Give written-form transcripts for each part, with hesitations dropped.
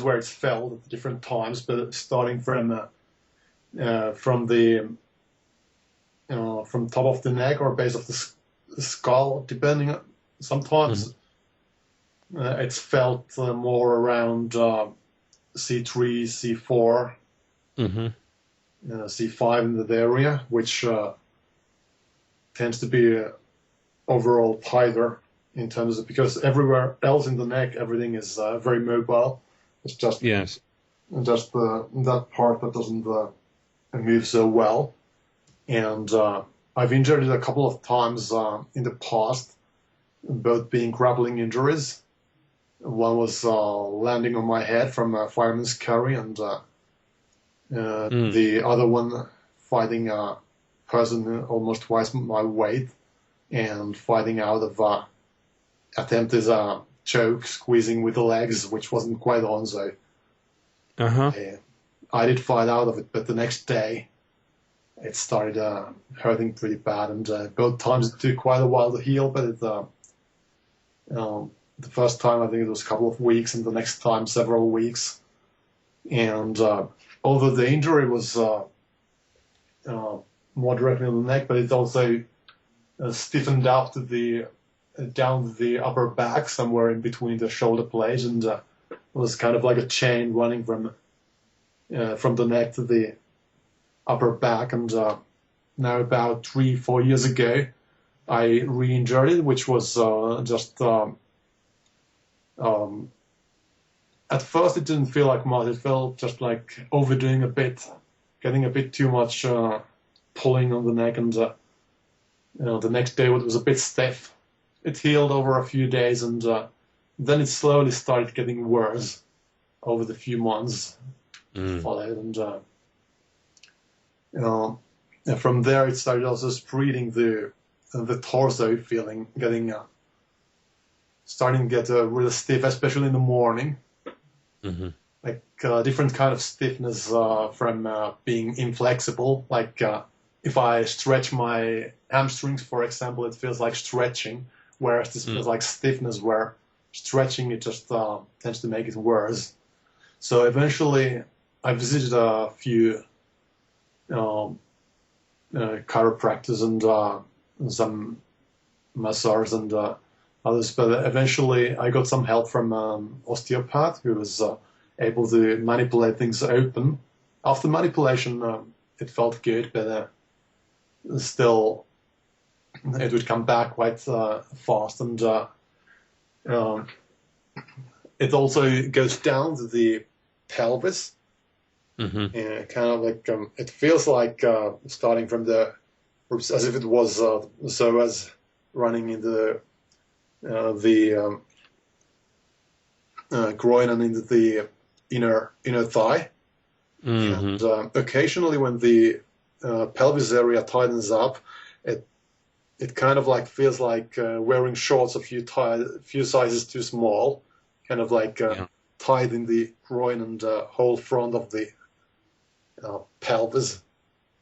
where it's felt at different times, but starting from the from top of the neck or base of the skull, depending. Mm-hmm. Sometimes it's felt more around C3, C4, Mm-hmm. C5 in that area, which tends to be overall tighter in terms of, because everywhere else in the neck everything is very mobile. It's Yes. just that part that doesn't move so well. And I've injured it a couple of times in the past, both being grappling injuries. One was landing on my head from a fireman's carry, and Mm. the other one fighting a person almost twice my weight and fighting out of attempted choke squeezing with the legs, which wasn't quite on. So Uh-huh. I, I did fight out of it, but the next day it started hurting pretty bad, and both times it took quite a while to heal. But the first time I think it was a couple of weeks, and the next time several weeks. And although the injury was more directly on the neck, but it also stiffened up to the down to the upper back, somewhere in between the shoulder blades, and it was kind of like a chain running from the neck to the upper back. And now about 3-4 years ago, I re-injured it, which was just um, at first it didn't feel like much. It felt just like overdoing a bit, getting a bit too much pulling on the neck, and the next day it was a bit stiff. It healed over a few days, and then it slowly started getting worse over the few months Mm. followed, and and from there it started also spreading the torso feeling, getting starting to get really stiff, especially in the morning. Mm-hmm. Like different kind of stiffness from being inflexible. Like if I stretch my hamstrings, for example, it feels like stretching, whereas this Mm. feels like stiffness, where stretching it just tends to make it worse. So eventually, I visited a few um, chiropractors and some masseurs and others, but eventually I got some help from osteopath who was able to manipulate things open. After manipulation, it felt good, but still it would come back quite fast, and um, it also goes down to the pelvis, Mm-hmm. kind of like it feels like starting from the as if it was so as running in the groin and into the inner thigh. Mm-hmm. And occasionally, when the pelvis area tightens up, it it kind of like feels like wearing shorts a few sizes too small, kind of like Yeah. tied in the groin and whole front of the pelvis.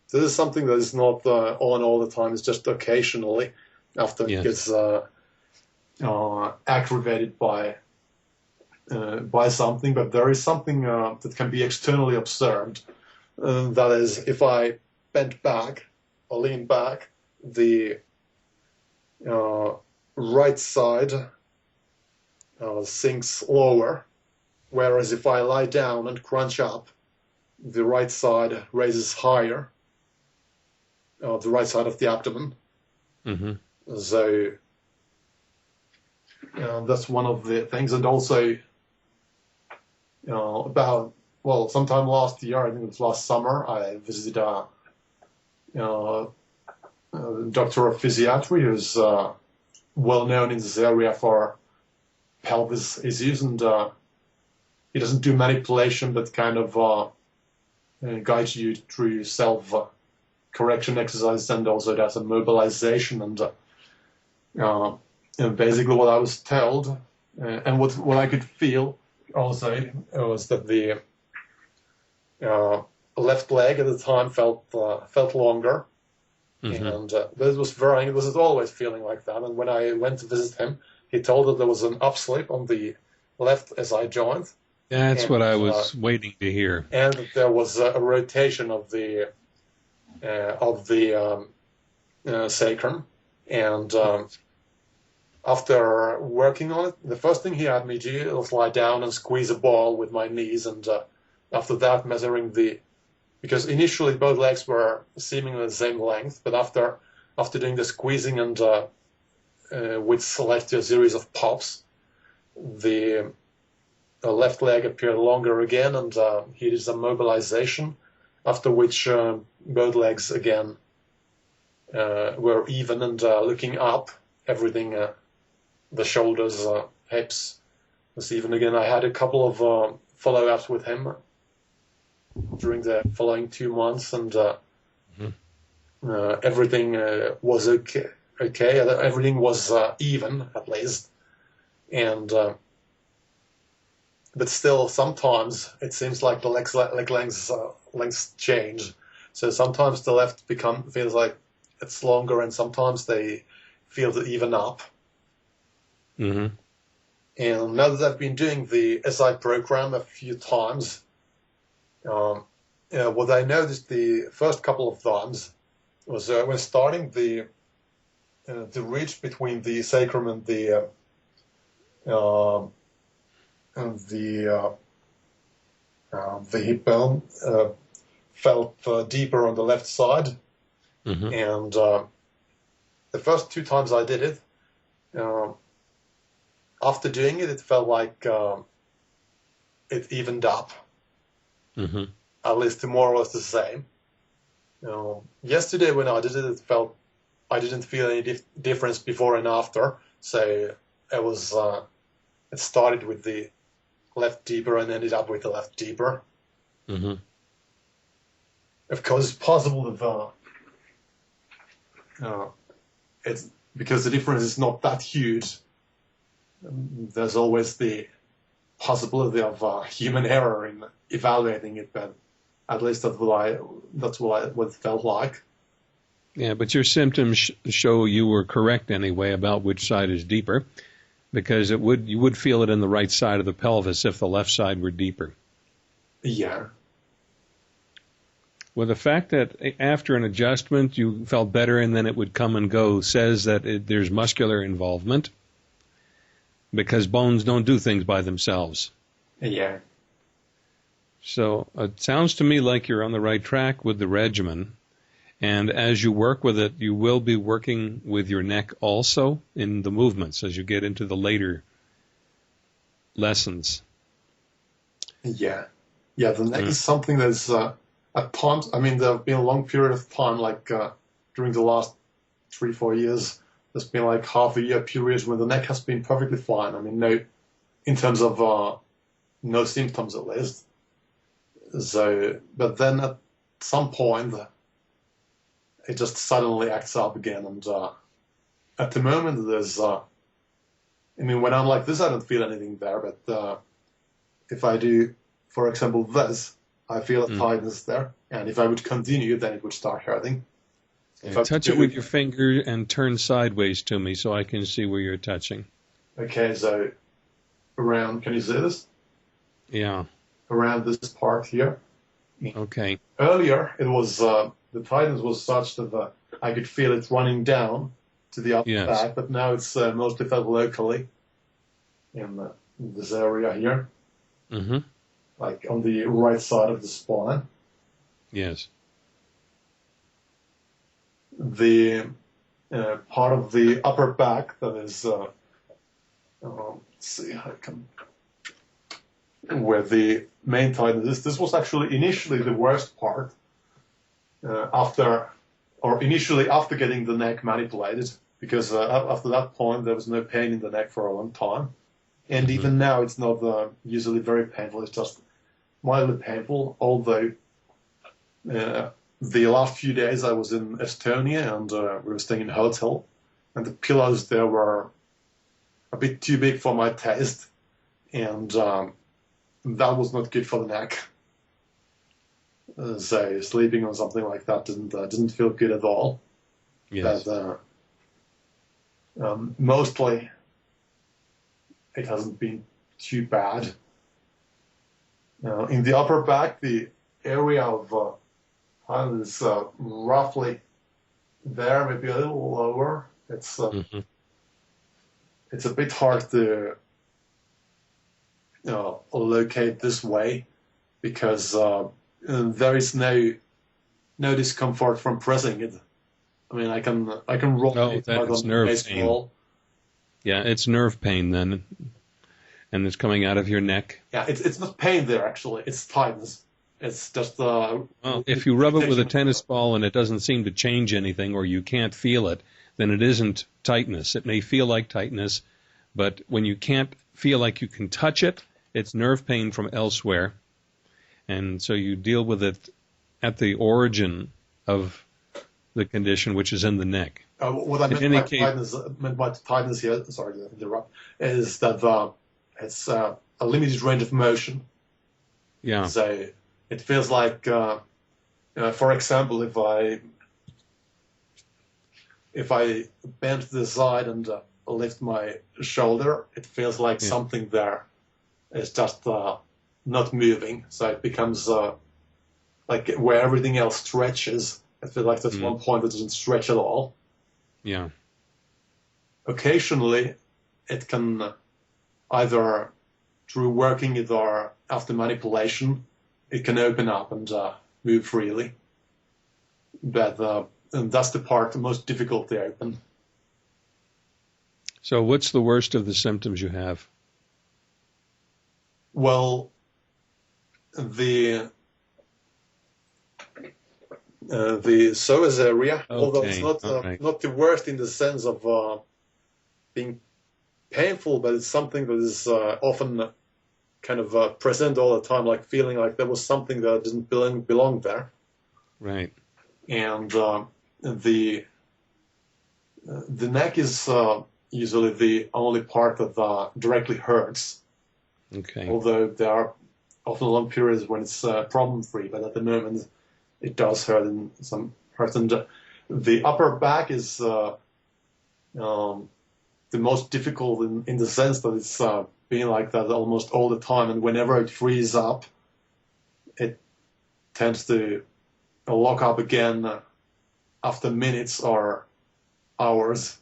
So this is something that is not on all the time. It's just occasionally after it Yes. gets aggravated by something. But there is something that can be externally observed. That is, if I bend back or lean back, the uh, right side sinks lower, whereas if I lie down and crunch up, the right side raises higher, the right side of the abdomen. Mm-hmm. So that's one of the things. And also, about, well, sometime last year, I think it was last summer, I visited uh, a doctor of physiatry who's well known in this area for pelvis issues, and he doesn't do manipulation, but kind of guides you through self correction exercises, and also does a mobilization. Uh, and basically, what I was told and what I could feel also was that the uh, left leg at the time felt longer, Mm-hmm. and but it was varying. It was always feeling like that. And when I went to visit him, he told that there was an upslip on the left SI joint, That's what and I was waiting to hear. there was a rotation of the sacrum, and after working on it, the first thing he had me do was lie down and squeeze a ball with my knees, and after that measuring because initially both legs were seemingly the same length, but after doing the squeezing and with select a series of pops, the left leg appeared longer again, and he did some mobilization, after which both legs again were even and looking up, everything, the shoulders, hips was even again. I had a couple of follow-ups with him during the following 2 months, and everything was okay. Everything was even, at least, and but still, sometimes it seems like the leg lengths change. So sometimes the left feels like it's longer, and sometimes they feel to even up. Mm-hmm. And now that I've been doing the SI program a few times, what I noticed the first couple of times was when starting the reach between the sacrum and the hip bone felt deeper on the left side, and the first 2 times I did it, after doing it, it felt like it evened up, at least more or less the same. Yesterday when I did it, I didn't feel any difference before and after. So it started with the left deeper and ended up with the left deeper. Of course, it's possible that it's because the difference is not that huge. There's always the possibility of human error in evaluating it, but at least that's what it felt like. Yeah, but your symptoms show you were correct anyway about which side is deeper, because you would feel it in the right side of the pelvis if the left side were deeper. Yeah. Well, the fact that after an adjustment you felt better and then it would come and go says that there's muscular involvement, because bones don't do things by themselves. Yeah. So it sounds to me like you're on the right track with the regimen. And as you work with it, you will be working with your neck also in the movements as you get into the later lessons. Yeah. Yeah, the neck is something that's at times, I mean, there have been a long period of time, like during the last 3-4 years, there's been like half a year periods when the neck has been perfectly fine. I mean, no, in terms of no symptoms at least. So, but then at some point, it just suddenly acts up again. And at the moment, there's, I mean, when I'm like this, I don't feel anything there. But if I do, for example, this, I feel a tightness there. And if I would continue, then it would start hurting. Touch it with your finger and turn sideways to me so I can see where you're touching. Okay, so around, can you see this? Yeah. Around this part here. Okay. Earlier, it was the tightness was such that I could feel it running down to the upper back, but now it's mostly felt locally in this area here, like on the right side of the spine. Yes. The part of the upper back that is, let's see how I can, where the main tightness is. This was actually initially the worst part after getting the neck manipulated, because after that point there was no pain in the neck for a long time. And even now it's not usually very painful, it's just mildly painful, although the last few days I was in Estonia and we were staying in a hotel, and the pillows there were a bit too big for my taste, and that was not good for the neck. So sleeping on something like that didn't feel good at all. Yes. But mostly it hasn't been too bad. In the upper back, the area of tightness is roughly there, maybe a little lower. Hmm. It's a bit hard to locate this way because there is no discomfort from pressing it. I mean, I can roll Oh, it like that's a nerve pain. baseball. Yeah, it's nerve pain then, and it's coming out of your neck. Yeah, it's not pain there actually. It's tightness. It's just Well, if you rub it with a limitation. tennis ball and it doesn't seem to change anything or you can't feel it, then it isn't tightness. It may feel like tightness, but when you can't feel like you can touch it, it's nerve pain from elsewhere. And so you deal with it at the origin of the condition, which is in the neck. What I In meant any by case, tightness here, sorry to interrupt, is that it's a limited range of motion. yeah, So it feels like, for example, if I bend to the side and lift my shoulder, it feels like yeah. something there is just not moving. So it becomes like where everything else stretches. I feel like there's Mm, one point that doesn't stretch at all. yeah. Occasionally, it can either through working it or after manipulation, it can open up and move freely. But and that's the part the most difficult to open. So what's the worst of the symptoms you have? Well, the the psoas area, although it's Okay, not all right. not the worst in the sense of being painful, but it's something that is often kind of present all the time, like feeling like there was something that didn't belong there. Right. And the neck is usually the only part that directly hurts, Okay. although there are often long periods when it's problem free, but at the moment it does hurt in some parts. And the upper back is um, the most difficult in the sense that it's being like that almost all the time, and whenever it frees up, it tends to lock up again after minutes or hours.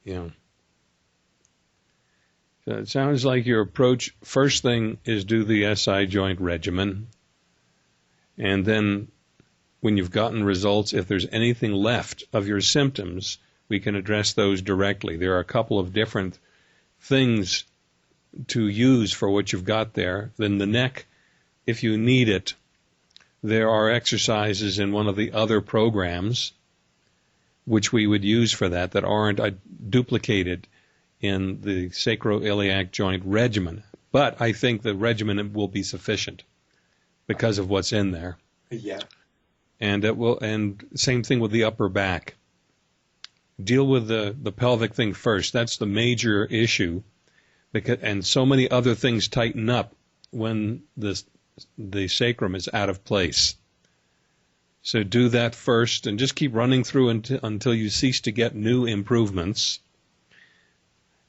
Yeah. So it sounds like your approach, first thing is do the SI joint regimen. And then when you've gotten results, if there's anything left of your symptoms, we can address those directly. There are a couple of different things to use for what you've got there. Then the neck, if you need it, there are exercises in one of the other programs which we would use for that aren't duplicated in the sacroiliac joint regimen. But I think the regimen will be sufficient because of what's in there. Yeah. And it will, and same thing with the upper back. Deal with the pelvic thing first. That's the major issue, because and so many other things tighten up when the sacrum is out of place. So do that first and just keep running through until you cease to get new improvements.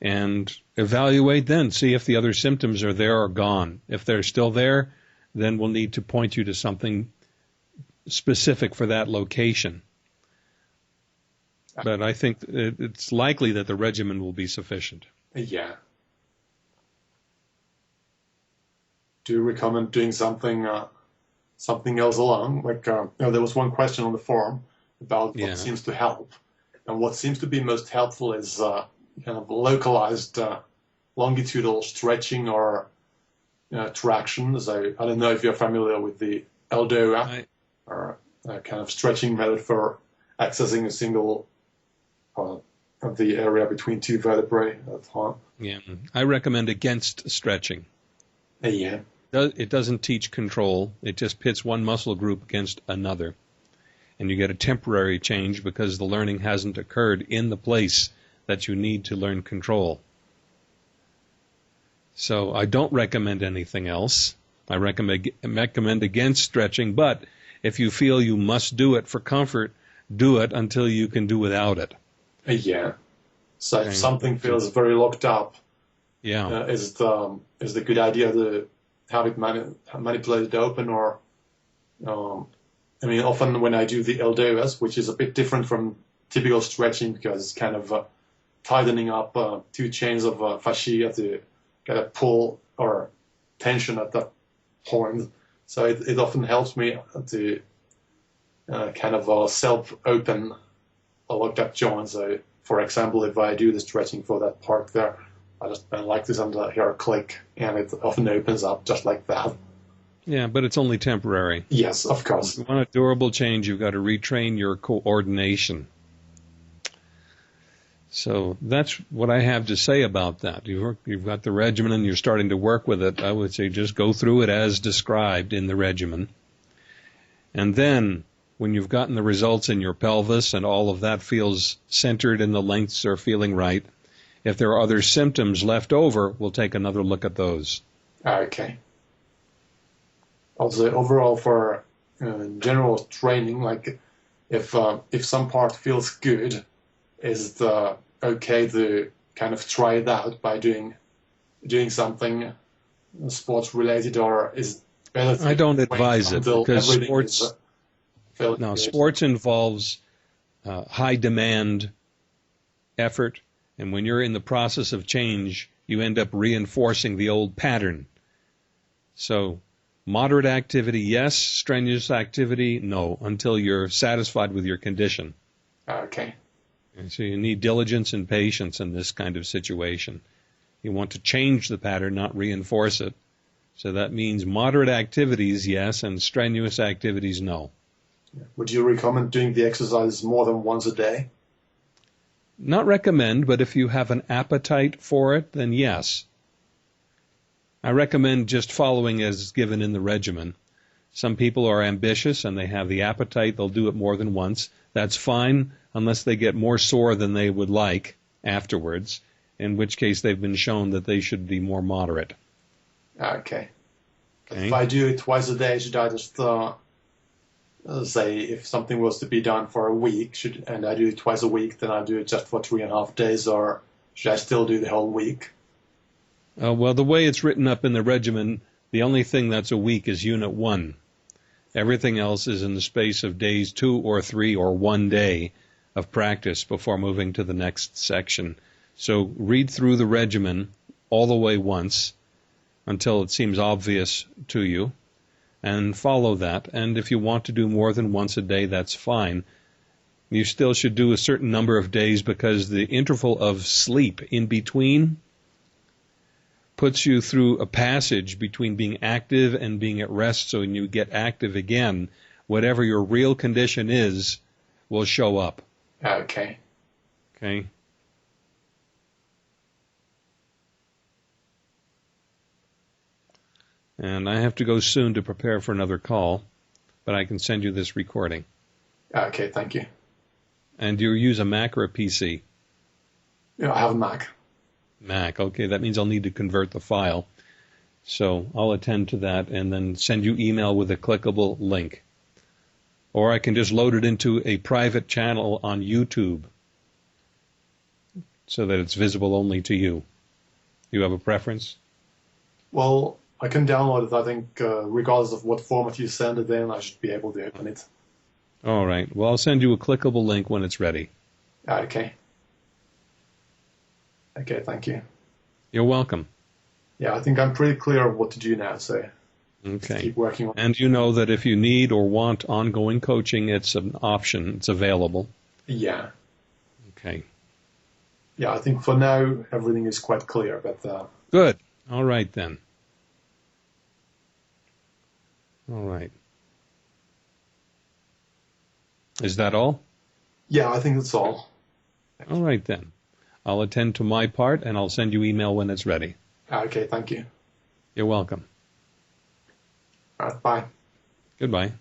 And evaluate then, see if the other symptoms are there or gone. If they're still there, then we'll need to point you to something specific for that location. But I think it's likely that the regimen will be sufficient. Yeah. Do you recommend doing something else along? Like there was one question on the forum about what Yeah. seems to help, and what seems to be most helpful is kind of localized longitudinal stretching or traction. So I don't know if you're familiar with the Eldora or kind of stretching method for accessing a single of the area between two vertebrae at a time. Yeah, I recommend against stretching. Yeah. It doesn't teach control. It just pits one muscle group against another. And you get a temporary change because the learning hasn't occurred in the place that you need to learn control. So I don't recommend anything else. I recommend against stretching, but if you feel you must do it for comfort, do it until you can do without it. Yeah. So if Okay. something feels very locked up, Yeah. is the good idea to have it manipulated open, or often when I do the LDOS, which is a bit different from typical stretching because it's kind of tightening up two chains of fascia to get a pull or tension at that point. So it often helps me to kind of self-open a locked up joint. So, for example, if I do the stretching for that part there, I just bend like this and hear a click, and it often opens up just like that. Yeah, but it's only temporary. Yes, of course. If you want a durable change, you've got to retrain your coordination. So that's what I have to say about that. You've got the regimen and you're starting to work with it. I would say just go through it as described in the regimen. And then when you've gotten the results in your pelvis and all of that feels centered and the lengths are feeling right, if there are other symptoms left over, we'll take another look at those. Okay. Also, overall for general training, like if some part feels good, is it okay to kind of try it out by doing something sports related, or is it better to I don't advise it because sports involves high demand effort, and when you're in the process of change, you end up reinforcing the old pattern. So moderate activity, yes. Strenuous activity, no, until you're satisfied with your condition. Okay. And so you need diligence and patience in this kind of situation. You want to change the pattern, not reinforce it. So that means moderate activities, yes, and strenuous activities, no. Would you recommend doing the exercises more than once a day? Not recommend, but if you have an appetite for it, then yes. I recommend just following as given in the regimen. Some people are ambitious and they have the appetite, they'll do it more than once. That's fine, unless they get more sore than they would like afterwards, in which case they've been shown that they should be more moderate. Okay. If I do it twice a day, should I just say if something was to be done for a week, and I do it twice a week, then I do it just for 3.5 days, or should I still do the whole week? Well, the way it's written up in the regimen, the only thing that's a week is Unit 1. Everything else is in the space of days 2 or 3 or 1 day of practice before moving to the next section. So read through the regimen all the way once until it seems obvious to you, and follow that. And if you want to do more than once a day, that's fine. You still should do a certain number of days because the interval of sleep in between puts you through a passage between being active and being at rest. So when you get active again, whatever your real condition is will show up. Okay. Okay. And I have to go soon to prepare for another call, but I can send you this recording. Okay, thank you. And do you use a Mac or a PC? Yeah, I have a Mac. Mac, okay, that means I'll need to convert the file. So I'll attend to that and then send you email with a clickable link. Or I can just load it into a private channel on YouTube so that it's visible only to you. You have a preference? Well, I can download it, I think, regardless of what format you send it in, I should be able to open it. All right. Well, I'll send you a clickable link when it's ready. Okay. Okay, thank you. You're welcome. Yeah, I think I'm pretty clear of what to do now, so okay. Keep working on it. And you know that if you need or want ongoing coaching, it's an option. It's available. Yeah. Okay. Yeah, I think for now everything is quite clear, but... Good. All right, then. All right. Is that all? Yeah, I think that's all. All right, then. I'll attend to my part, and I'll send you email when it's ready. Okay, thank you. You're welcome. All right, bye. Goodbye.